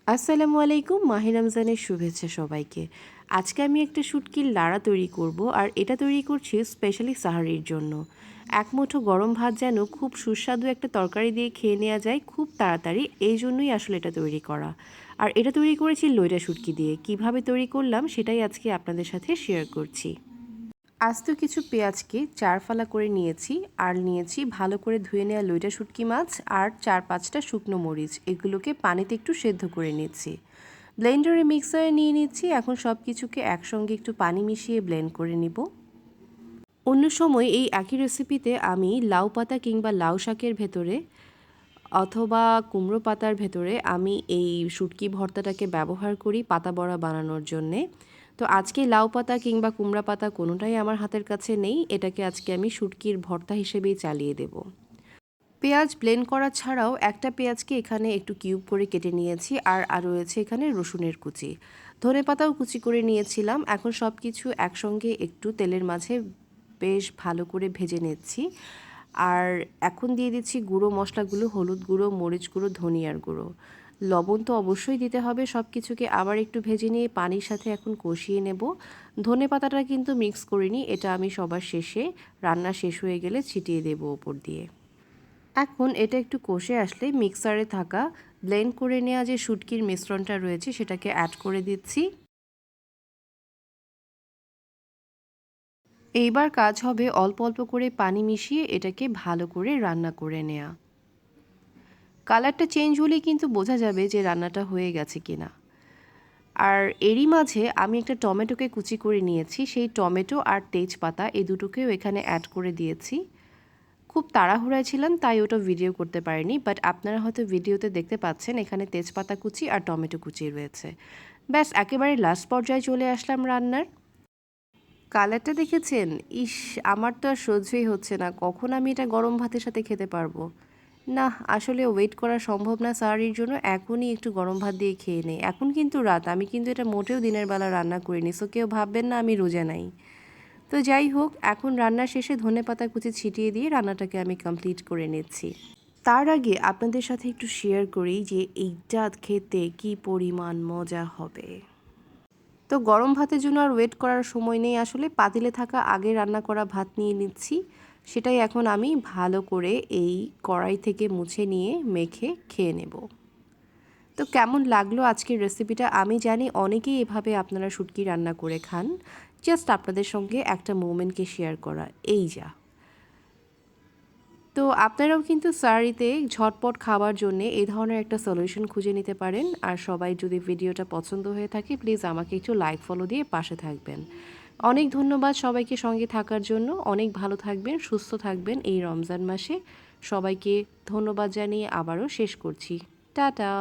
আসসালামু আলাইকুম, মাহে রমজানের শুভেচ্ছা সবাইকে। আজকে আমি একটা শুটকির লাড়া তৈরি করব, আর এটা তৈরি করছি স্পেশালি সাহারির জন্য। এক মুঠো গরম ভাত যেন খুব সুস্বাদু একটা তরকারি দিয়ে খেয়ে নেওয়া যায় খুব তাড়াতাড়ি, এই জন্যই আসলে এটা তৈরি করা। আর এটা তৈরি করেছি লইটা শুটকি দিয়ে। কিভাবে তৈরি করলাম সেটাই আজকে আপনাদের সাথে শেয়ার করছি। আস্ত কিছু পেঁয়াজকে চার ফালা করে নিয়েছি, আর নিয়েছি ভালো করে ধুয়ে নেওয়া লইটা শুটকি মাছ আর 4-5টা শুকনো মরিচ। এগুলোকে পানিতে একটু সেদ্ধ করে নিচ্ছি। ব্লেন্ডারে মিক্সারে নিয়ে নিচ্ছি। এখন সব কিছুকে একসঙ্গে একটু পানি মিশিয়ে ব্লেন্ড করে নিব। অন্য সময় এই একই রেসিপিতে আমি লাউ পাতা কিংবা লাউ শাকের ভেতরে অথবা কুমড়ো পাতার ভেতরে আমি এই শুটকি ভর্তাটাকে ব্যবহার করি পাতা বড়া বানানোর জন্যে। তো আজকে লাউ পাতা কিংবা কুমড়া পাতা কোনোটাই আমার হাতের কাছে নেই, এটাকে আজকে আমি শুটকির ভর্তা হিসেবেই চালিয়ে দেব। পেঁয়াজ ব্লেন্ড করা ছাড়াও একটা পেঁয়াজকে এখানে একটু কিউব করে কেটে নিয়েছি, আর রয়েছে এখানে রসুনের কুচি, ধনেপাতাও কুচি করে নিয়েছিলাম। এখন সব কিছু একসঙ্গে একটু তেলের মাঝে বেশ ভালো করে ভেজে নিচ্ছি। আর এখন দিয়ে দিচ্ছি গুঁড়ো মশলাগুলো, হলুদ গুঁড়ো, মরিচ গুঁড়ো, ধনিয়ার গুঁড়ো, লবণ তো অবশ্যই দিতে হবে। সব কিছুকে আবার একটু ভেজে নিয়ে পানির সাথে এখন কষিয়ে নেব। ধনে পাতাটা কিন্তু মিক্স করিনি, এটা আমি সবার শেষে রান্না শেষ হয়ে গেলে ছিটিয়ে দেবো ওপর দিয়ে। এখন এটা একটু কষে আসলে মিক্সারে থাকা ব্লেন্ড করে নেওয়া যে শুটকির মিশ্রণটা রয়েছে সেটাকে অ্যাড করে দিচ্ছি। এইবার কাজ হবে অল্প অল্প করে পানি মিশিয়ে এটাকে ভালো করে রান্না করে নেওয়া। কালারটা চেঞ্জ হলেই কিন্তু বোঝা যাবে যে রান্নাটা হয়ে গেছে কিনা। আর এরই মাঝে আমি একটা টমেটোকে কুচি করে নিয়েছি, সেই টমেটো আর তেজপাতা এই দুটোকেও এখানে অ্যাড করে দিয়েছি। খুব তাড়াহুড়ায় ছিলাম তাই ওটা ভিডিও করতে পারিনি, বাট আপনারা হয়তো ভিডিওতে দেখতে পাচ্ছেন এখানে তেজপাতা কুচি আর টমেটো কুচি রয়েছে। ব্যাস একেবারে লাস্ট পর্যায়ে চলে আসলাম রান্নার। কালারটা দেখেছেন? ইস, আমার তো আর সহ্যই হচ্ছে না, কখন আমি এটা গরম ভাতের সাথে খেতে পারবো। না, আসলে ওয়েট করা সম্ভব না সাহারির জন্য, এখনই একটু গরম ভাত দিয়ে খেয়ে নেই। এখন কিন্তু রাত, আমি কিন্তু এটা মোটেও দিনের বেলা রান্না করিনি, সো কেউ ভাববেন না আমি রোজা নাই। তো যাই হোক, এখন রান্না শেষে ধনেপাতা কুচি ছিটিয়ে দিয়ে রান্নাটাকে আমি কমপ্লিট করে নিচ্ছি। তার আগে আপনাদের সাথে একটু শেয়ার করি যে এইটা খেতে কি পরিমাণ মজা হবে। তো গরম ভাতের জন্য আর ওয়েট করার সময় নেই, আসলে পাতিলে থাকা আগে রান্না করা ভাত নিয়ে নিচ্ছি। সেটাই এখন আমি ভালো করে এই কড়াই থেকে মুছে নিয়ে মেখে খেয়ে নেব। তো কেমন লাগলো আজকের রেসিপিটা? আমি জানি অনেকেই এভাবে আপনারা শুটকি রান্না করে খান। জাস্ট আপনাদের সঙ্গে একটা মোমেন্টকে শেয়ার করা, এই যা। তো আপনারাও কিন্তু সাহারিতে ঝটপট খাওয়ার জন্য এই ধরনের একটা সলিউশন খুঁজে নিতে পারেন। আর সবাই যদি ভিডিওটা পছন্দ হয়ে থাকে প্লিজ আমাকে একটু লাইক ফলো দিয়ে পাশে থাকবেন। অনেক ধন্যবাদ সবাইকে সঙ্গে থাকার জন্য। অনেক ভালো থাকবেন, সুস্থ থাকবেন এই রমজান মাসে। সবাইকে ধন্যবাদ জানিয়ে আবারও শেষ করছি। টাটা।